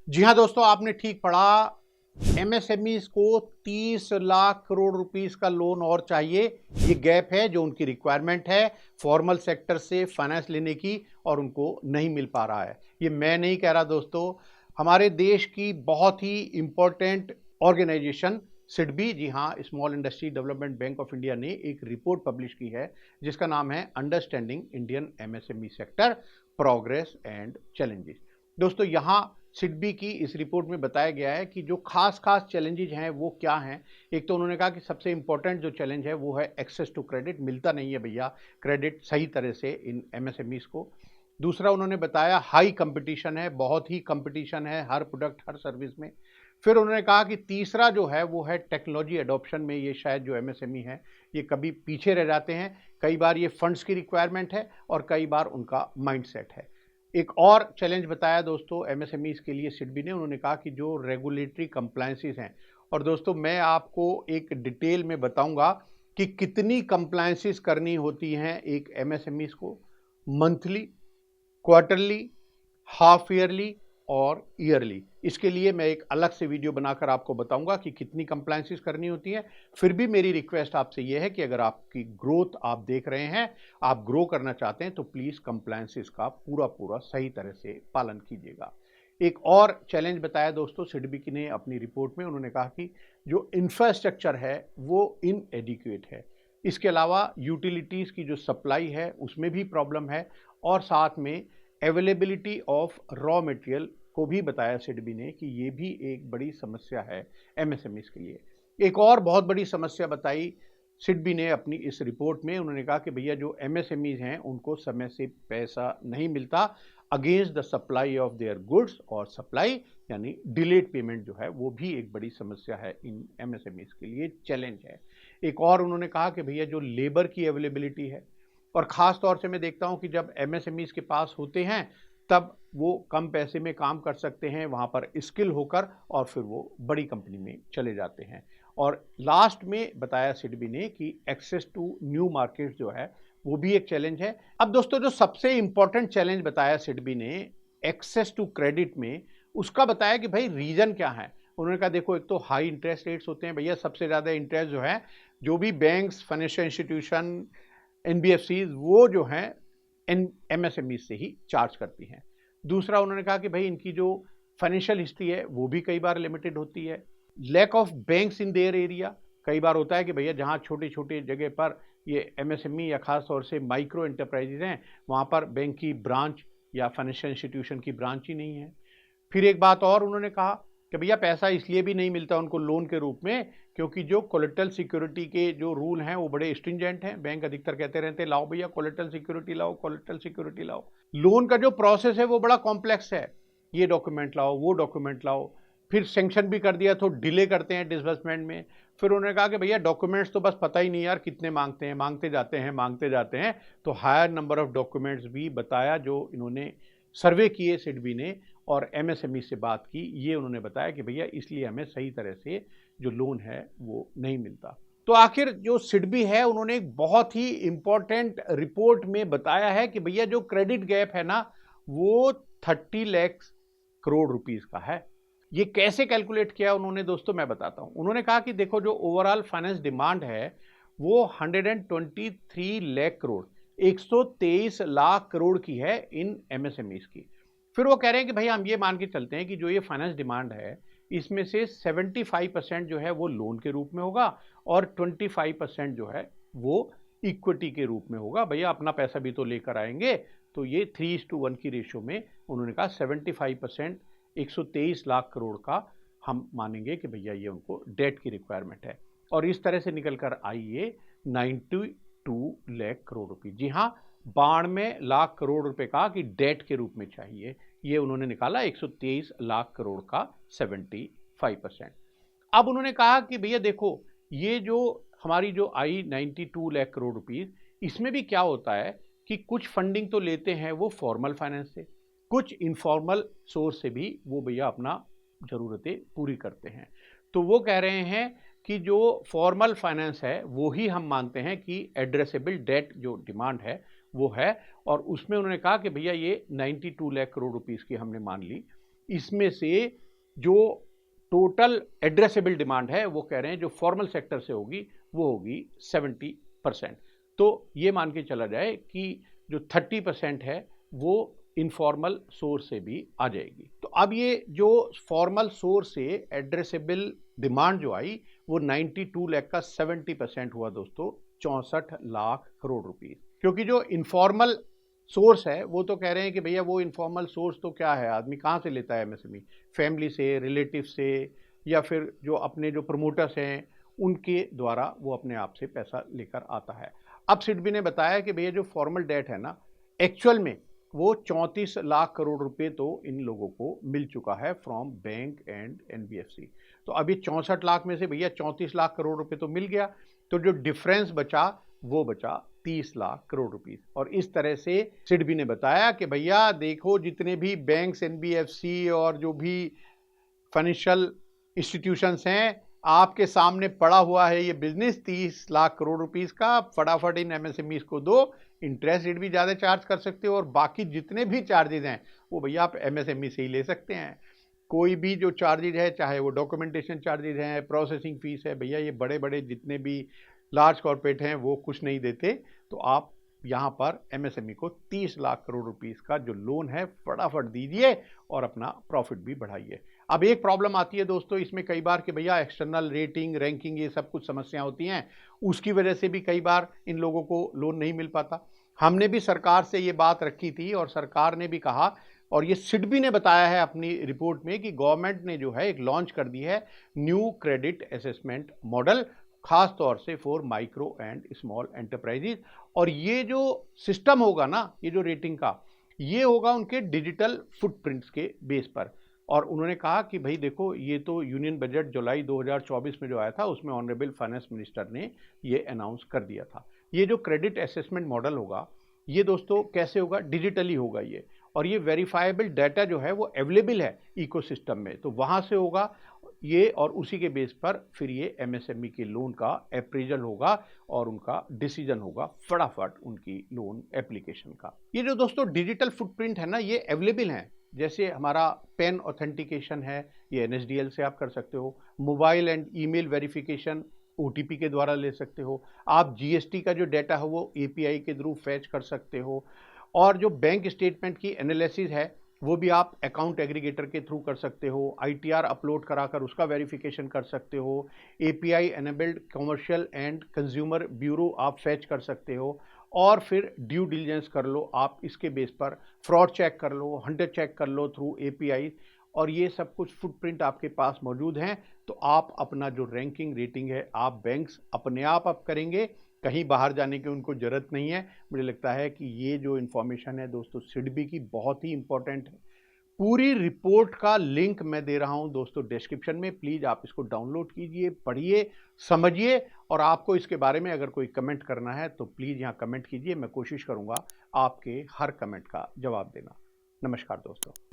जी हाँ दोस्तों, आपने ठीक पढ़ा। एमएसएमईज को 30 लाख करोड़ रुपीस का लोन और चाहिए। ये गैप है जो उनकी रिक्वायरमेंट है फॉर्मल सेक्टर से फाइनेंस लेने की, और उनको नहीं मिल पा रहा है। ये मैं नहीं कह रहा दोस्तों, हमारे देश की बहुत ही इंपॉर्टेंट ऑर्गेनाइजेशन सिडबी, जी हाँ, small industry development bank of India ने एक रिपोर्ट पब्लिश की है जिसका नाम है understanding Indian MSME sector progress and challenges. दोस्तों, यहाँ सिडबी की इस रिपोर्ट में बताया गया है कि जो खास चैलेंजेज हैं वो क्या हैं। एक तो उन्होंने कहा कि सबसे इंपॉर्टेंट जो चैलेंज है वो है एक्सेस टू क्रेडिट, मिलता नहीं है भैया क्रेडिट सही तरह से इन एमएसएमईज को। दूसरा उन्होंने बताया हाई कंपटीशन है, बहुत ही कंपटीशन है हर प्रोडक्ट हर सर्विस में। फिर उन्होंने कहा कि तीसरा जो है वो है टेक्नोलॉजी एडॉप्शन में, ये शायद जो एमएसएमई है ये कभी पीछे रह जाते हैं। कई बार ये फंड्स की रिक्वायरमेंट है और कई बार उनका माइंडसेट है। एक और चैलेंज बताया दोस्तों एमएसएमईज के लिए सिडबी ने, उन्होंने कहा कि जो रेगुलेटरी कंप्लायंसेस हैं, और दोस्तों मैं आपको एक डिटेल में बताऊंगा कि कितनी कंप्लायंसेस करनी होती हैं एक एमएसएमईज को, मंथली, क्वार्टरली, हाफ ईयरली और ईयरली। इसके लिए मैं एक अलग से वीडियो बनाकर आपको बताऊंगा कि कितनी कंप्लायंसेस करनी होती है। फिर भी मेरी रिक्वेस्ट आपसे यह है कि अगर आपकी ग्रोथ आप देख रहे हैं, आप ग्रो करना चाहते हैं, तो प्लीज कंप्लायंसेस का पूरा पूरा सही तरह से पालन कीजिएगा। एक और चैलेंज बताया दोस्तों सिडबी ने अपनी रिपोर्ट में, उन्होंने कहा कि जो इंफ्रास्ट्रक्चर है वो इनएडिक्वेट है। इसके अलावा यूटिलिटीज की जो सप्लाई है उसमें भी प्रॉब्लम है, और साथ में अवेलेबिलिटी ऑफ रॉ मटेरियल को भी बताया सिडबी ने कि ये भी एक बड़ी समस्या है एमएसएमईज के लिए। एक और बहुत बड़ी समस्या बताई सिडबी ने अपनी इस रिपोर्ट में, उन्होंने कहा कि भैया जो एमएसएमईज हैं उनको समय से पैसा नहीं मिलता against the supply of their goods, और सप्लाई यानी डिलेड पेमेंट जो है वो भी एक बड़ी समस्या है इन एमएसएमईज के लिए, चैलेंज है। एक और उन्होंने कहा कि भैया जो लेबर की अवेलेबिलिटी है, और ख़ास तौर से मैं देखता हूं कि जब एमएसएमईज के पास होते हैं तब वो कम पैसे में काम कर सकते हैं वहां पर स्किल होकर, और फिर वो बड़ी कंपनी में चले जाते हैं। और लास्ट में बताया सिडबी ने कि एक्सेस टू न्यू मार्केट जो है वो भी एक चैलेंज है। अब दोस्तों जो सबसे इंपॉर्टेंट चैलेंज बताया सिडबी ने एक्सेस टू क्रेडिट में, उसका बताया कि भाई रीजन क्या है। उन्होंने कहा देखो, एक तो हाई इंटरेस्ट रेट्स होते हैं भैया, सबसे ज़्यादा इंटरेस्ट जो है जो भी बैंक्स, फाइनेंशियल इंस्टीट्यूशन, एनबीएफसीज वो जो हैं एमएसएमई से ही चार्ज करती हैं। दूसरा उन्होंने कहा कि भाई इनकी जो फाइनेंशियल हिस्ट्री है वो भी कई बार लिमिटेड होती है। Lack of banks in their area, कई बार होता है कि भैया जहाँ छोटे छोटे जगह पर ये एमएसएमई या खास तौर से माइक्रो एंटरप्राइजेज हैं वहाँ पर बैंक की ब्रांच या फाइनेंशियल इंस्टीट्यूशन की ब्रांच ही नहीं है। फिर एक बात और उन्होंने कहा कि भैया पैसा इसलिए भी नहीं मिलता उनको लोन के रूप में क्योंकि जो कोलेटरल सिक्योरिटी के जो रूल हैं वो बड़े स्ट्रिंजेंट हैं। बैंक अधिकतर कहते रहते हैं लाओ भैया कोलेटरल सिक्योरिटी लाओ, कोलेटरल सिक्योरिटी लाओ। लोन का जो प्रोसेस है वो बड़ा कॉम्प्लेक्स है, ये डॉक्यूमेंट लाओ वो डॉक्यूमेंट लाओ, फिर सेंक्शन भी कर दिया तो डिले करते हैं डिसबर्समेंट में। फिर उन्होंने कहा कि भैया डॉक्यूमेंट्स तो बस पता ही नहीं यार कितने मांगते हैं, मांगते जाते हैं मांगते जाते हैं। तो हायर नंबर ऑफ डॉक्यूमेंट्स भी बताया जो इन्होंने सर्वे किए सिडबी ने और एमएसएमई से बात की, ये उन्होंने बताया कि भैया इसलिए हमें सही तरह से जो लोन है वो नहीं मिलता। तो आखिर जो सिडबी है उन्होंने एक बहुत ही इंपॉर्टेंट रिपोर्ट में बताया है कि भैया जो क्रेडिट गैप है ना वो 30 लाख करोड़ रुपीस का है। ये कैसे कैलकुलेट किया उन्होंने दोस्तों, मैं बताता हूं। उन्होंने कहा कि देखो जो ओवरऑल फाइनेंस डिमांड है वो 123 लाख करोड़, 123 लाख करोड़ की है इन एमएसएमईज की। फिर वो कह रहे हैं कि भाई हम ये मान के चलते हैं कि जो ये फाइनेंस डिमांड है इसमें से 75% जो है वो लोन के रूप में होगा और 25% जो है वो इक्विटी के रूप में होगा। भैया अपना पैसा भी तो लेकर आएंगे। तो ये 3:1 की रेशियो में उन्होंने कहा 75% 123 लाख करोड़ का हम मानेंगे कि भैया ये उनको डेट की रिक्वायरमेंट है। और इस तरह से निकल कर आई ये 92 लाख करोड़ रुपए। जी हाँ, 92 लाख करोड़ रुपए का कि डेट के रूप में चाहिए, ये उन्होंने निकाला 123 लाख करोड़ का 75%। अब उन्होंने कहा कि भैया देखो ये जो हमारी जो आई 92 लाख करोड़ रुपीस, इसमें भी क्या होता है कि कुछ फंडिंग तो लेते हैं वो फॉर्मल फाइनेंस से, कुछ इनफॉर्मल सोर्स से भी वो भैया अपना जरूरतें पूरी करते हैं। तो वो कह रहे हैं कि जो फॉर्मल फाइनेंस है वो ही हम मानते हैं कि एड्रेसेबल डेट जो डिमांड है वो है। और उसमें उन्होंने कहा कि भैया ये 92 लाख करोड़ रुपीस की हमने मान ली। इसमें से जो टोटल एड्रेसेबल डिमांड है वो कह रहे हैं जो फॉर्मल सेक्टर से होगी वो होगी 70%। तो ये मान के चला जाए कि जो 30% है वो इनफॉर्मल सोर्स से भी आ जाएगी। तो अब ये जो फॉर्मल सोर्स से एड्रेसेबल डिमांड जो आई वो 92 लाख का 70% हुआ दोस्तों, 64 लाख करोड़ रुपीस। क्योंकि जो इनफॉर्मल सोर्स है वो तो कह रहे हैं कि भैया वो इनफॉर्मल सोर्स तो क्या है, आदमी कहाँ से लेता है एमएसएमई, फैमिली से, रिलेटिव से, या फिर जो अपने जो प्रमोटर्स हैं उनके द्वारा वो अपने आप से पैसा लेकर आता है। अब सिडबी ने बताया कि भैया जो फॉर्मल डेट है ना, एक्चुअल में वो 34 लाख करोड़ रुपए तो इन लोगों को मिल चुका है फ्रॉम बैंक एंड एनबीएफसी। तो अभी 64 लाख में से भैया 34 लाख करोड़ रुपए तो मिल गया, तो जो डिफरेंस बचा वो बचा 30 लाख करोड़ रुपीस। और इस तरह से सिडबी ने बताया कि भैया देखो जितने भी बैंक्स, एनबीएफसी और जो भी फाइनेंशियल इंस्टीट्यूशंस हैं, आपके सामने पड़ा हुआ है ये बिजनेस 30 लाख करोड़ रुपीस का, फटाफट इन एमएसएमईज को दो, इंटरेस्ट रेट भी ज़्यादा चार्ज कर सकते हो और बाकी जितने भी चार्जेज हैं वो भैया आप एमएसएमई से ही ले सकते हैं। कोई भी जो चार्जेज है, चाहे वो डॉक्यूमेंटेशन चार्जेज हैं, प्रोसेसिंग फीस है, भैया ये बड़े बड़े जितने भी लार्ज कॉर्पोरेट हैं वो कुछ नहीं देते। तो आप यहाँ पर एमएसएमई को 30 लाख करोड़ रुपीस का जो लोन है फटाफट दीजिए और अपना प्रॉफिट भी बढ़ाइए। अब एक प्रॉब्लम आती है दोस्तों इसमें कई बार कि भैया एक्सटर्नल रेटिंग, रैंकिंग, ये सब कुछ समस्या होती हैं, उसकी वजह से भी कई बार इन लोगों को लोन नहीं मिल पाता। हमने भी सरकार से ये बात रखी थी और सरकार ने भी कहा, और ये सिडबी ने बताया है अपनी रिपोर्ट में कि गवर्नमेंट ने जो है एक लॉन्च कर दी है न्यू क्रेडिट असेसमेंट मॉडल, खास तौर से for micro and small enterprises. और ये जो सिस्टम होगा ना, ये जो रेटिंग का, ये होगा उनके डिजिटल फुटप्रिंट्स के बेस पर। और उन्होंने कहा कि भाई देखो ये तो यूनियन बजट जुलाई 2024 में जो आया था उसमें ऑनरेबल फाइनेंस मिनिस्टर ने ये अनाउंस कर दिया था। ये जो क्रेडिट असेसमेंट मॉडल होगा ये दोस्तों कैसे होगा, डिजिटली होगा ये, और ये वेरीफाइबल डाटा जो है वो अवेलेबल है इकोसिस्टम में, तो वहाँ से होगा ये, और उसी के बेस पर फिर ये एमएसएमई के लोन का अप्रेजल होगा और उनका डिसीजन होगा फटाफट उनकी लोन एप्लीकेशन का। ये जो दोस्तों डिजिटल फुटप्रिंट है ना, ये अवेलेबल है। जैसे हमारा पेन ऑथेंटिकेशन है, ये एनएसडीएल से आप कर सकते हो, mobile and email verification OTP के द्वारा ले सकते हो, आप जीएसटी का जो डाटा है वो एपीआई के थ्रू फैच कर सकते हो, और जो बैंक स्टेटमेंट की एनालिसिस है वो भी आप अकाउंट एग्रीगेटर के थ्रू कर सकते हो, आईटीआर अपलोड कराकर उसका वेरिफिकेशन कर सकते हो, API enabled commercial and consumer bureau आप फैच कर सकते हो, और फिर ड्यू डिलिजेंस कर लो आप इसके बेस पर, फ्रॉड चेक कर लो, हंटर चेक कर लो थ्रू एपीआई, और ये सब कुछ फुटप्रिंट आपके पास मौजूद हैं। तो आप अपना जो रैंकिंग रेटिंग है आप बैंक्स अपने आप करेंगे, कहीं बाहर जाने की उनको ज़रूरत नहीं है। मुझे लगता है कि ये जो इन्फॉर्मेशन है दोस्तों सिडबी की बहुत ही इंपॉर्टेंट है। पूरी रिपोर्ट का लिंक मैं दे रहा हूं दोस्तों डिस्क्रिप्शन में, प्लीज़ आप इसको डाउनलोड कीजिए, पढ़िए, समझिए, और आपको इसके बारे में अगर कोई कमेंट करना है तो प्लीज़ यहाँ कमेंट कीजिए, मैं कोशिश करूँगा आपके हर कमेंट का जवाब देना। नमस्कार दोस्तों।